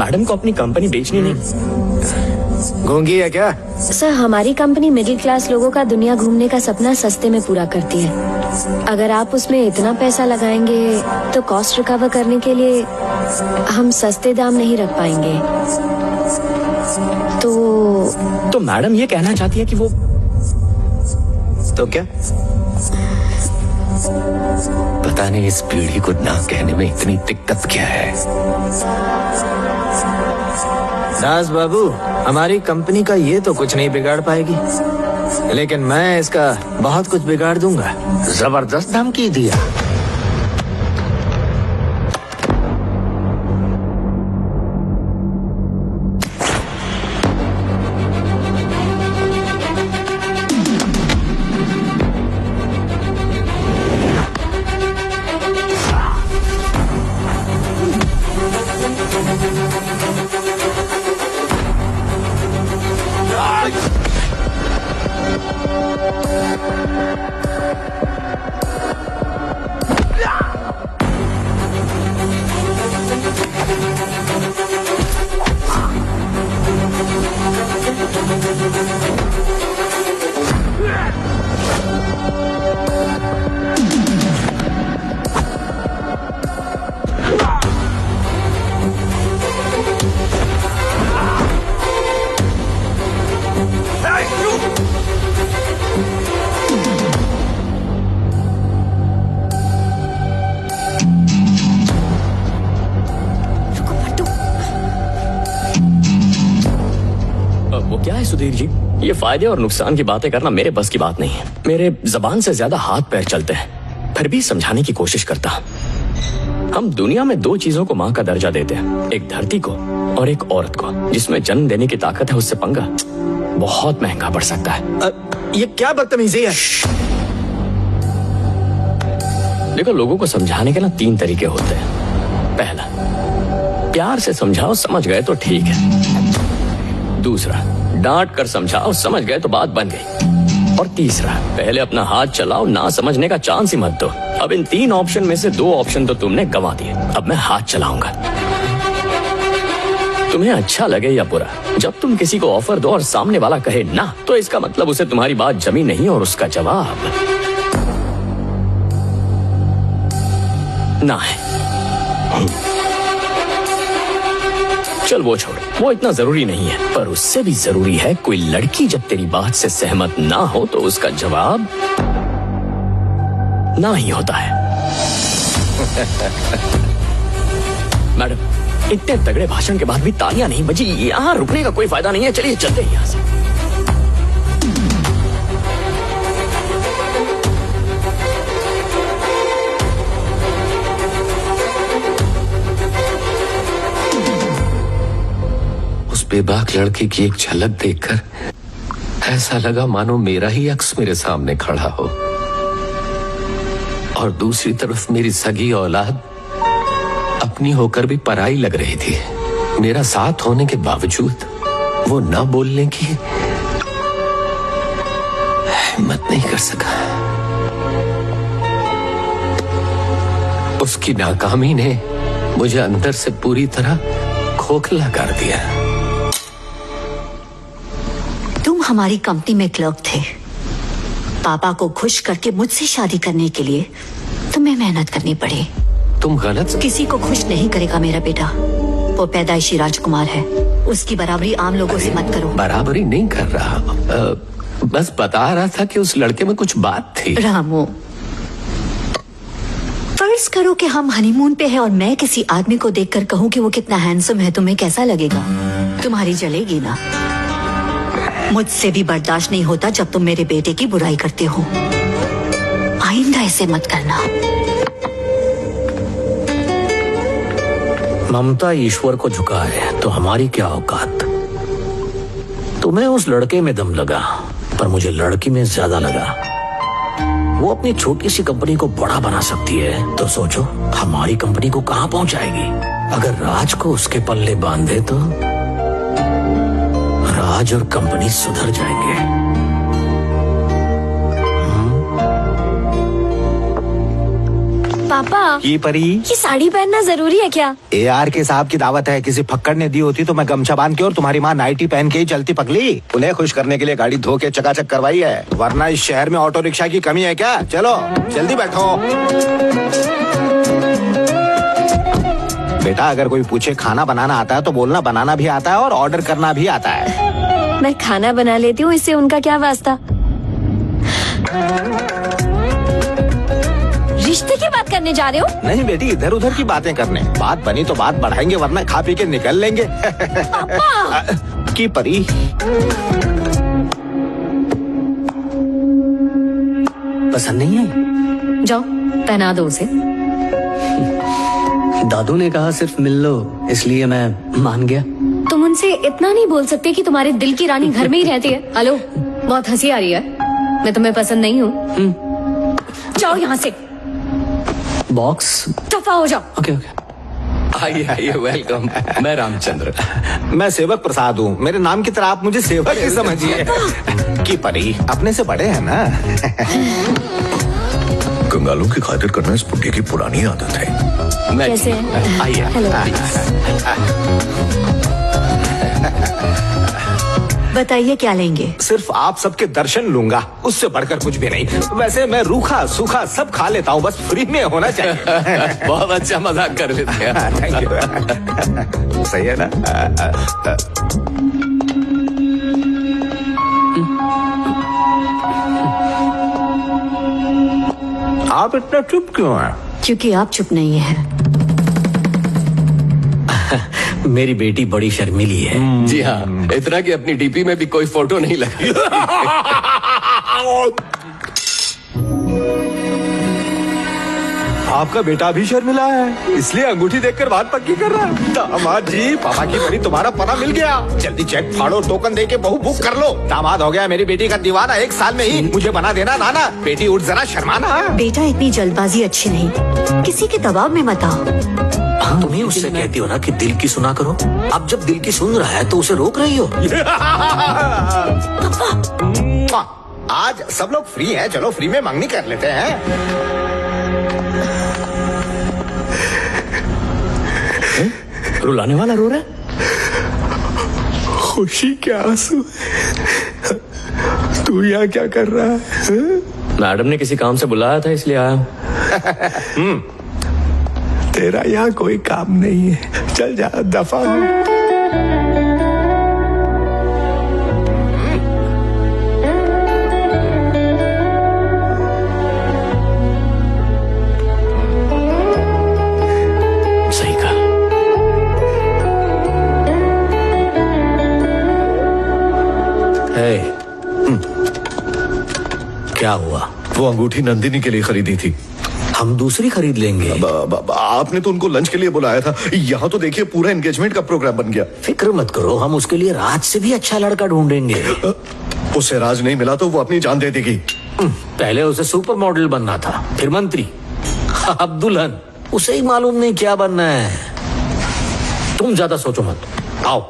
Madam को अपनी company बेचनी नहीं। गूंगी है क्या? सर, हमारी कंपनी मिडिल क्लास लोगों का दुनिया घूमने का सपना सस्ते में पूरा करती है। अगर आप उसमें इतना पैसा लगाएंगे तो कॉस्ट रिकवर करने के लिए हम सस्ते दाम नहीं रख पाएंगे। तो मैडम ये कहना चाहती है कि वो तो क्या? पता नहीं इस पीढ़ी को ना कहने में इतनी दिक्कत क्या है। दास बाबू, हमारी कंपनी का ये तो कुछ नहीं बिगाड़ पाएगी, लेकिन मैं इसका बहुत कुछ बिगाड़ दूंगा। जबरदस्त धमकी दिया। सुधीर जी, ये फायदे और नुकसान की बातें करना मेरे बस की बात नहीं है। मेरे जबान से ज्यादा हाथ पैर चलते हैं, फिर भी समझाने की कोशिश करता। हम दुनिया में दो चीजों को माँ का दर्जा देते हैं, एक धरती को और एक औरत को। जिसमें जन्म देने की ताकत है उससे पंगा बहुत महंगा पड़ सकता है। ये क्या बदतमीजी है? देखो, लोगों को समझाने के ना 3 तरीके होते हैं। पहला, प्यार से समझाओ, समझ गए तो ठीक है। दूसरा, डांट कर समझाओ, समझ गए तो बात बन गई। और तीसरा, पहले अपना हाथ चलाओ, ना समझने का चांस ही मत दो। अब इन 3 ऑप्शन में से 2 ऑप्शन तो तुमने गंवा दिए। अब मैं हाथ चलाऊंगा। तुम्हें अच्छा लगे या बुरा, जब तुम किसी को ऑफर दो और सामने वाला कहे ना, तो इसका मतलब उसे तुम्हारी बात जमी नहीं और उसका जवाब ना है। चल वो छोड़, वो इतना जरूरी नहीं है। पर उससे भी जरूरी है, कोई लड़की जब तेरी बात से सहमत ना हो तो उसका जवाब ना ही होता है। मैडम, इतने तगड़े भाषण के बाद भी तालियां नहीं बजी, यहाँ रुकने का कोई फायदा नहीं है। चलिए चलते हैं यहाँ से। बेबाक लड़की की एक झलक देखकर ऐसा लगा मानो मेरा ही अक्स मेरे सामने खड़ा हो, और दूसरी तरफ मेरी सगी औलाद अपनी होकर भी पराई लग रही थी। मेरा साथ होने के बावजूद वो न बोलने की हिम्मत नहीं कर सका। उसकी नाकामी ने मुझे अंदर से पूरी तरह खोखला कर दिया। तुम हमारी कंपनी में क्लर्क थे। पापा को खुश करके मुझसे शादी करने के लिए तुम्हें मेहनत करनी पड़ी। तुम गलत। किसी को खुश नहीं करेगा मेरा बेटा। वो पैदाइशी राजकुमार है, उसकी बराबरी आम लोगों से मत करो। बराबरी नहीं कर रहा, बस बता रहा था कि उस लड़के में कुछ बात थी। रामू, फर्ज करो कि हम हनीमून पे हैं और मैं किसी आदमी को देखकर कहूँ कि वो कितना हैंडसम है, तुम्हें कैसा लगेगा? तुम्हारी जलेगी ना। मुझसे भी बर्दाश्त नहीं होता जब तुम मेरे बेटे की बुराई करते हो। आइंदा ऐसे मत करना। ममता ईश्वर को झुका है तो हमारी क्या औकात। तुम्हें उस लड़के में दम लगा, पर मुझे लड़की में ज्यादा लगा। वो अपनी छोटी सी कंपनी को बड़ा बना सकती है, तो सोचो हमारी कंपनी को कहां पहुंचाएगी। अगर राज को उसके पल्ले बांधे तो राज और कंपनी सुधर जाएंगे। पापा, की परी, ये साड़ी पहनना जरूरी है क्या? AR के साहब की दावत है, किसी फक्कड़ ने दी होती तो मैं गमछा बांध के और तुम्हारी माँ नाइटी पहन के ही चलती पगली। उन्हें खुश करने के लिए गाड़ी धो के चकाचक करवाई है, वरना इस शहर में ऑटो रिक्शा की कमी है क्या? चलो जल्दी बैठो। बेटा अगर कोई पूछे खाना बनाना आता है तो बोलना बनाना भी आता है और ऑर्डर करना भी आता है। मैं खाना बना लेती हूँ, इससे उनका क्या वास्ता? रिश्ते की बात करने जा रहे हो? नहीं बेटी, इधर उधर की बातें करने। बात बनी तो बात बढ़ाएंगे, वरना खा पी के निकल लेंगे। पापा! की परी, पसंद नहीं है? जाओ पहना दो उसे। दादू ने कहा सिर्फ मिल लो, इसलिए मैं मान गया। तुम उनसे इतना नहीं बोल सकते कि तुम्हारे दिल की रानी घर में ही रहती है? हेलो, बहुत हंसी आ रही है। मैं तुम्हें पसंद नहीं हूँ। जाओ यहाँ से। बॉक्स। दफा हो जाओ। Okay okay. आइए आइए, वेलकम। मैं रामचंद्र। मैं सेवक प्रसाद हूँ। मेरे नाम की तरह आप मुझे सेवक ही समझिए। की परी, अपने से बड़े हैं ना। कंगालों की खातिर करना इस बुढ़े की पुरानी आदत है। कैसे हैं? आइए। हेलो। बताइए क्या लेंगे? सिर्फ आप सबके दर्शन लूंगा, उससे बढ़कर कुछ भी नहीं। वैसे मैं रूखा सूखा सब खा लेता हूँ, बस फ्री में होना चाहिए। बहुत अच्छा मजाक कर लेते हैं। Thank you. सही है ना? आप इतना चुप क्यों हैं? क्योंकि आप चुप नहीं है। मेरी बेटी बड़ी शर्मीली है। जी हाँ, इतना कि अपनी डीपी में भी कोई फोटो नहीं लगा। आपका बेटा भी शर्मिला है, इसलिए अंगूठी देखकर बात पक्की कर रहा है। दामाद जी, पापा की परी तुम्हारा पता मिल गया। जल्दी चेक फाड़ो, टोकन देके बहू बुक कर लो। दामाद हो गया मेरी बेटी का दीवाना, 1 साल में ही मुझे बना देना। नाना बेटी उठ, जरा शर्माना। बेटा इतनी जल्दबाजी अच्छी नहीं, किसी के दबाव में मत आओ। तुम ही उससे कहती हो ना कि दिल की सुना करो। अब जब दिल की सुन रहा है तो उसे रोक रही हो। आज सब लोग फ्री हैं, चलो फ्री में मंगनी कर लेते हैं। रुलाने वाला रो रहा है? खुशी क्या आंसू? तू यहाँ क्या कर रहा है? मैडम ने किसी काम से बुलाया था, इसलिए आया हूँ। तेरा यहाँ कोई काम नहीं है, चल जा, दफा हो। सही कहा। क्या हुआ? वो अंगूठी नंदिनी के लिए खरीदी थी। हम दूसरी खरीद लेंगे। आपने तो उनको लंच के लिए बुलाया था, यहाँ तो देखिए पूरा एंगेजमेंट का प्रोग्राम बन गया। फिक्र मत करो, हम उसके लिए राज से भी अच्छा लड़का ढूंढेंगे। उसे राज नहीं मिला तो वो अपनी जान दे देगी। पहले उसे सुपर मॉडल बनना था, फिर मंत्री, अब दुल्हन। उसे ही मालूम नहीं क्या बनना है। तुम ज्यादा सोचो मत, आओ।